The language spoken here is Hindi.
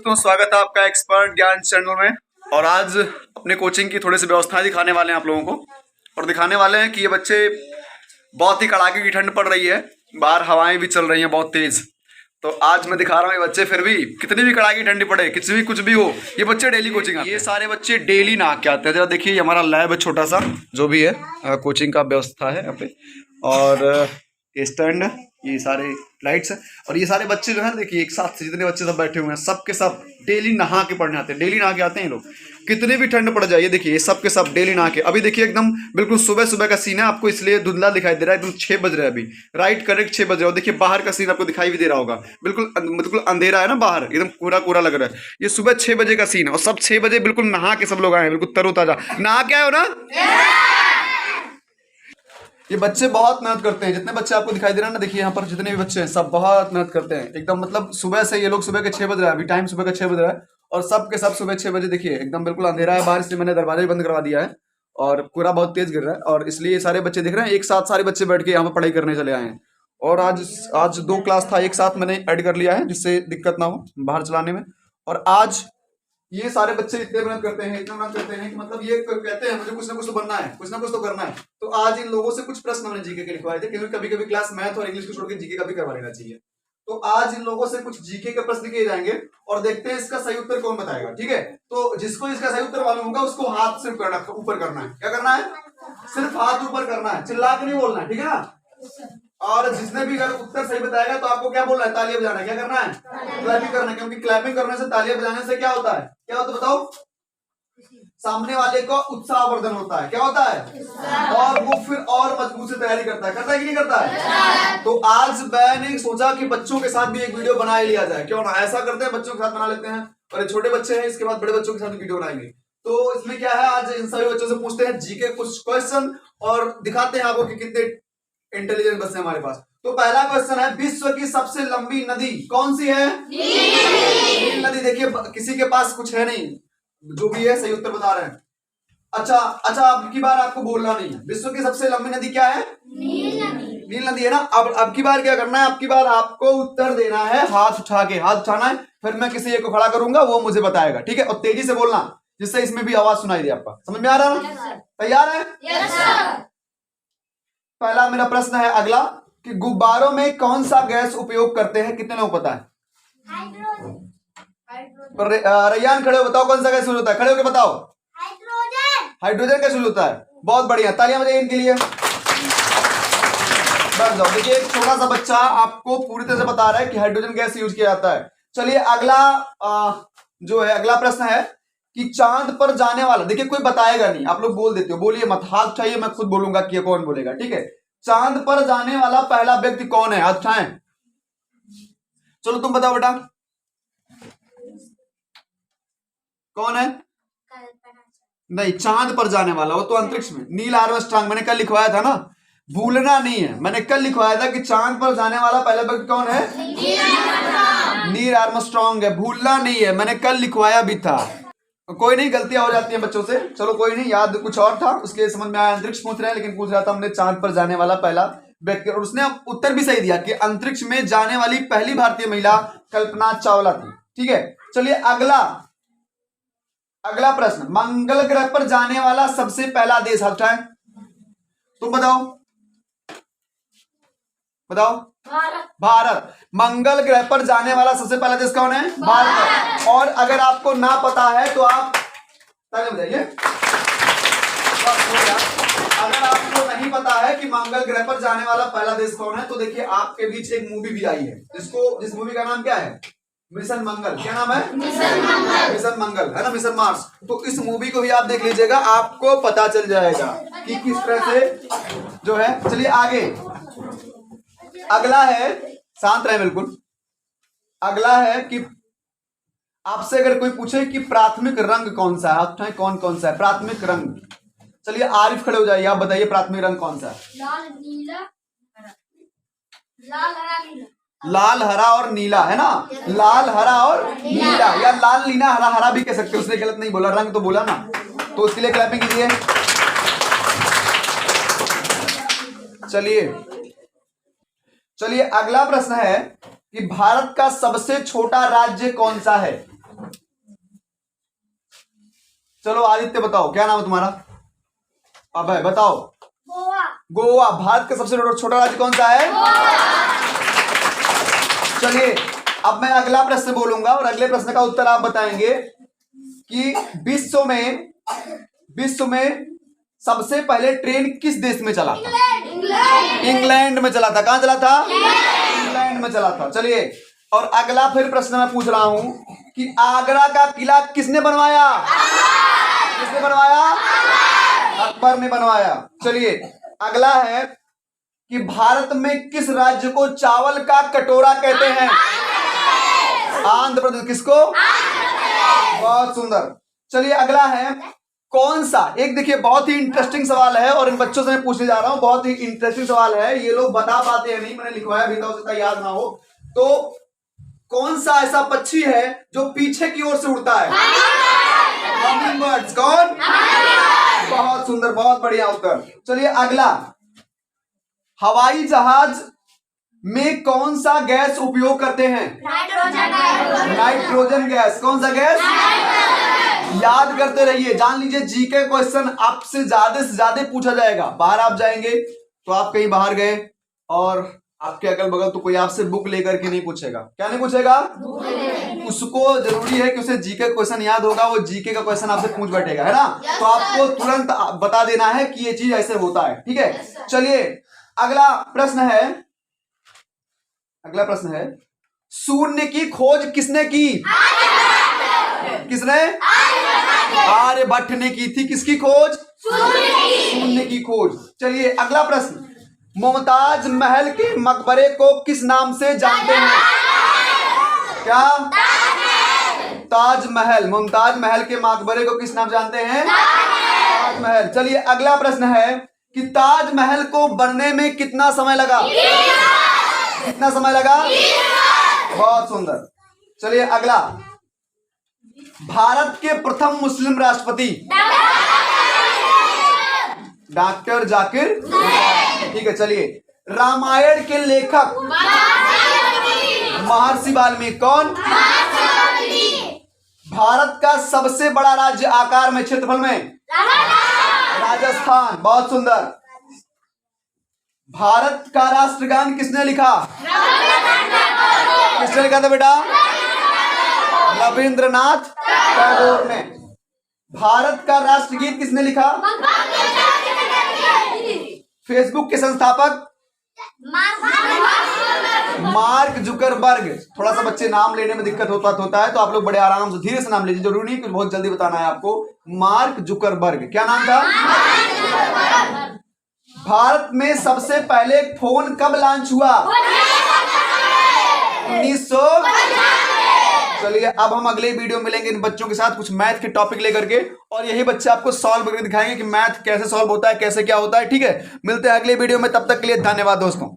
दोस्तों, स्वागत है आपका एक्सपर्ट ज्ञान चैनल में। और आज अपने कोचिंग की थोड़ी सी व्यवस्थाएं दिखाने वाले हैं आप लोगों को। और दिखाने वाले हैं कि ये बच्चे बहुत ही कड़ाके की ठंड पड़ रही है, बाहर हवाएं भी चल रही हैं बहुत तेज। तो आज मैं दिखा रहा हूँ ये बच्चे, फिर भी कितनी भी कड़ाके की ठंडी पड़े, कुछ भी हो, ये बच्चे डेली कोचिंग आते हैं। ये सारे बच्चे डेली नहा के आते हैं। जरा देखिए, हमारा लैब है छोटा सा, जो भी है कोचिंग का व्यवस्था है यहाँ पे। और ये स्टैंड, ये सारे लाइट्स है। और ये सारे बच्चे जो है देखिए, एक साथ से जितने बच्चे सब बैठे हुए हैं, सब के सब डेली नहा के पढ़ने आते हैं। डेली नहा के आते हैं ये लोग, कितनी भी ठंड पड़ जाए। ये देखिए, ये सब के सब डेली नहा के। अभी देखिए एकदम बिल्कुल सुबह सुबह का सीन है, आपको इसलिए धुंधला दिखाई दे रहा है। एकदम 6 बज रहे हैं अभी, राइट करेक्ट 6 बज रहे हो। देखिए बाहर का सीन आपको दिखाई भी दे रहा होगा, बिल्कुल अंधेरा है ना बाहर, एकदम कोरा कोरा लग रहा है। ये सुबह 6 बजे का सीन है और सब 6 बजे बिल्कुल नहा के सब लोग आए हैं, बिल्कुल तरोताजा। नहा के आए हो ना? ये बच्चे बहुत मेहनत करते हैं। जितने बच्चे आपको दिखाई दे रहे हैं ना, देखिए यहाँ पर जितने भी बच्चे हैं सब बहुत मेहनत करते हैं एकदम। मतलब सुबह से ये लोग, सुबह के 6 बज रहा है अभी, टाइम सुबह का 6 बज रहा है और सब के सब सुबह 6 बजे देखिए एकदम बिल्कुल अंधेरा है बाहर, इसलिए मैंने दरवाजा भी बंद करवा दिया है। और पूरा बहुत तेज गिर रहा है और इसलिए ये सारे बच्चे दिख रहे हैं एक साथ, सारे बच्चे बैठ के यहाँ पर पढ़ाई करने चले आए हैं। और आज 2 क्लास था एक साथ मैंने ऐड कर लिया है, जिससे दिक्कत ना हो बाहर चलाने में। और आज ये सारे बच्चे इतने मेहनत करते हैं, इतना मेहनत करते हैं कि मतलब ये कहते हैं मुझे कुछ ना कुछ तो बनना है, कुछ ना कुछ तो करना है। तो आज इन लोगों से कुछ प्रश्न मैंने जीके के लिखवाए थे, क्योंकि कभी कभी क्लास मैथ और इंग्लिश को छोड़ के जीके का भी करवा लेना चाहिए। तो आज इन लोगों से कुछ जीके के प्रश्न किए जाएंगे और देखते हैं इसका सही उत्तर कौन बताएगा। ठीक है, तो जिसको इसका सही उत्तर मालूम होगा उसको हाथ सिर्फ ऊपर करना है। क्या करना है? सिर्फ हाथ ऊपर करना है, चिल्ला के नहीं बोलना है, ठीक है ना? और जिसने भी अगर उत्तर सही बताएगा तो आपको क्या बोलना है? तालियां बजाना है। क्या करना है? क्लैपिंग करना है, क्योंकि क्लैपिंग करने से, तालियां बजाने से क्या होता है? क्या होता है बताओ? सामने वाले को उत्साहवर्धन होता है। क्या होता है? और वो फिर और मजबूत से तैयारी करता है कि नहीं करता है? तो आज मैंने सोचा कि बच्चों के साथ भी एक वीडियो बना ही लिया जाए, क्यों ना? ऐसा करते हैं, बच्चों के साथ बना लेते हैं। और ये छोटे बच्चे हैं, इसके बाद बड़े बच्चों के साथ वीडियो बनाएंगे। तो इसमें क्या है, आज इन सभी बच्चों से पूछते हैं जीके कुछ क्वेश्चन और दिखाते हैं आपको कि कितने इंटेलिजेंट बच्चे हमारे पास। तो पहला क्वेश्चन है, विश्व की सबसे लंबी नदी कौन सी है? नील नदी। देखिए किसी के पास कुछ है नहीं, जो भी है सही उत्तर बता रहे हैं। अच्छा, अब की बार आपको बोलना नहीं है। विश्व की सबसे लंबी नदी क्या है? नील नदी है ना। अब की बार क्या करना है? अब की बार आपको उत्तर देना है हाथ उठा के, हाथ उठाना है, फिर मैं किसी एक को खड़ा करूंगा, वो मुझे बताएगा। ठीक है, और तेजी से बोलना, जिससे इसमें भी आवाज सुनाई दे। आपका समझ में आ रहा है? तैयार है? पहला मेरा प्रश्न है अगला, कि गुब्बारों में कौन सा गैस उपयोग करते हैं? कितने लोग पता है? रैयान खड़े हो, बताओ कौन सा गैस यूज होता है? खड़े होकर बताओ। हाइड्रोजन गैस यूज होता है। बहुत बढ़िया, तालियां बजाइए इनके लिए। बस जाओ। देखिए एक छोटा सा बच्चा आपको पूरी तरह से बता रहा है कि हाइड्रोजन गैस यूज किया जाता है। चलिए अगला जो है, अगला प्रश्न है कि चांद पर जाने वाला, देखिए कोई बताएगा नहीं, आप लोग बोल देते हो, बोलिए मत, हाथ उठाइए, मैं खुद बोलूंगा कि कौन बोलेगा। ठीक है, चांद पर जाने वाला पहला व्यक्ति कौन है? हाथ उठाएं। चलो तुम बताओ बेटा, कौन है? नहीं, चांद पर जाने वाला, वो तो अंतरिक्ष में। नील आर्मस्ट्रांग, मैंने कल लिखवाया था ना, भूलना नहीं है। मैंने कल लिखवाया था कि चांद पर जाने वाला पहला व्यक्ति कौन है? नील आर्मस्ट्रांग है, भूलना नहीं है, मैंने कल लिखवाया भी था। कोई नहीं, गलतियां हो जाती हैं बच्चों से, चलो कोई नहीं, याद कुछ और था, उसके समझ में आया। अंतरिक्ष पूछ रहे हैं, लेकिन पूछ रहा था हमने चांद पर जाने वाला पहला व्यक्ति, और उसने उत्तर भी सही दिया कि अंतरिक्ष में जाने वाली पहली भारतीय महिला कल्पना चावला थी। ठीक है, चलिए अगला प्रश्न, मंगल ग्रह पर जाने वाला सबसे पहला देश? हाथ उठाएं। तुम बताओ। भारत। मंगल ग्रह पर जाने वाला सबसे पहला देश कौन है? भारत। और अगर आपको ना पता है तो आप ताली बजाइए। अगर आपको नहीं पता है कि मंगल ग्रह पर जाने वाला पहला देश कौन है, तो देखिए आपके बीच एक मूवी भी आई है, जिस मूवी का नाम क्या है? मिशन मंगल। क्या नाम है? मिशन मंगल है ना, मिशन मार्स। तो इस मूवी को भी आप देख लीजिएगा, आपको पता चल जाएगा कि किस तरह से जो है। चलिए आगे, अगला है, शांत रहे बिल्कुल। अगला है कि आपसे अगर कोई पूछे कि प्राथमिक रंग कौन सा है, आप उठाएं, कौन सा है प्राथमिक रंग? चलिए आरिफ खड़े हो जाइए, आप बताइए प्राथमिक रंग कौन सा है? लाल, हरा और नीला है ना, लाल, हरा और नीला, या लाल, नीला, हरा, हरा भी कह सकते हो, उसने गलत नहीं बोला, रंग तो बोला ना, तो उसके लिए क्लैपिंग कीजिए। चलिए अगला प्रश्न है कि भारत का सबसे छोटा राज्य कौन सा है? चलो आदित्य बताओ, क्या नाम है तुम्हारा? अभय बताओ। गोवा। गोवा भारत का सबसे छोटा राज्य कौन सा है? चलिए अब मैं अगला प्रश्न बोलूंगा और अगले प्रश्न का उत्तर आप बताएंगे कि विश्व में सबसे पहले ट्रेन किस देश में चला था? इंग्लैंड में चला था। कहां चला था? इंग्लैंड में चला था। चलिए और अगला फिर प्रश्न मैं पूछ रहा हूं कि आगरा का किला किसने बनवाया? किसने बनवाया? अकबर ने बनवाया। चलिए अगला है कि भारत में किस राज्य को चावल का कटोरा कहते हैं? आंध्र प्रदेश। किसको? बहुत सुंदर। चलिए अगला है कौन सा, एक देखिए बहुत ही इंटरेस्टिंग सवाल है और इन बच्चों से मैं पूछने जा रहा हूं, बहुत ही इंटरेस्टिंग सवाल है, ये लोग बता पाते हैं नहीं, मैंने लिखवाया भी था, हो सकता है याद ना हो। तो कौन सा ऐसा पक्षी है जो पीछे की ओर से उड़ता है? Humming birds. कौन? बहुत सुंदर, बहुत बढ़िया उत्तर। चलिए अगला, हवाई जहाज में कौन सा गैस उपयोग करते हैं? Nitrogen gas. कौन सा गैस? याद करते रहिए, जान लीजिए जीके क्वेश्चन आपसे से ज्यादा पूछा जाएगा। बाहर आप जाएंगे तो आप कहीं बाहर गए और आपके अगल बगल तो कोई आपसे बुक लेकर के नहीं पूछेगा। क्या नहीं पूछेगा? उसको जरूरी है कि उसे जीके क्वेश्चन याद होगा, वो जीके का क्वेश्चन आपसे पूछ बैठेगा, है ना? तो आपको तुरंत बता देना है कि ये चीज ऐसे होता है। ठीक है, चलिए अगला प्रश्न है शून्य की खोज किसने की? किसने? आर्यभट्ट ने की थी। किसकी खोज? शून्य की खोज। चलिए अगला प्रश्न, मुमताज महल के मकबरे को किस नाम से जानते हैं? क्या? ताजमहल। मुमताज महल के मकबरे को किस नाम जानते हैं? ताजमहल। चलिए अगला प्रश्न है कि ताजमहल को बनने में कितना समय लगा? कितना समय लगा? बहुत सुंदर। चलिए अगला, भारत के प्रथम मुस्लिम राष्ट्रपति? डॉक्टर जाकिर। ठीक है, चलिए रामायण के लेखक? महर्षि वाल्मीकि। कौन? भारत का सबसे बड़ा राज्य आकार में, क्षेत्रफल में? राजस्थान। बहुत सुंदर। भारत का राष्ट्रगान किसने लिखा? किसने लिखा था बेटा? रविंद्रनाथ टैगोर ने। भारत का राष्ट्रगीत किसने लिखा? फेसबुक के संस्थापक? Mark Zuckerberg. थोड़ा सा बच्चे नाम लेने में दिक्कत होता है तो आप लोग बड़े आराम से धीरे से नाम लीजिए, जरूरी नहीं कि बहुत जल्दी बताना है आपको। Mark Zuckerberg. क्या नाम था? भारत में सबसे पहले फोन कब लॉन्च हुआ? 1900। चलिए अब हम अगले वीडियो मिलेंगे इन बच्चों के साथ कुछ मैथ के टॉपिक लेकर के, और यही बच्चे आपको सॉल्व करके दिखाएंगे कि मैथ कैसे सॉल्व होता है, कैसे क्या होता है। ठीक है, मिलते हैं अगले वीडियो में, तब तक के लिए धन्यवाद दोस्तों।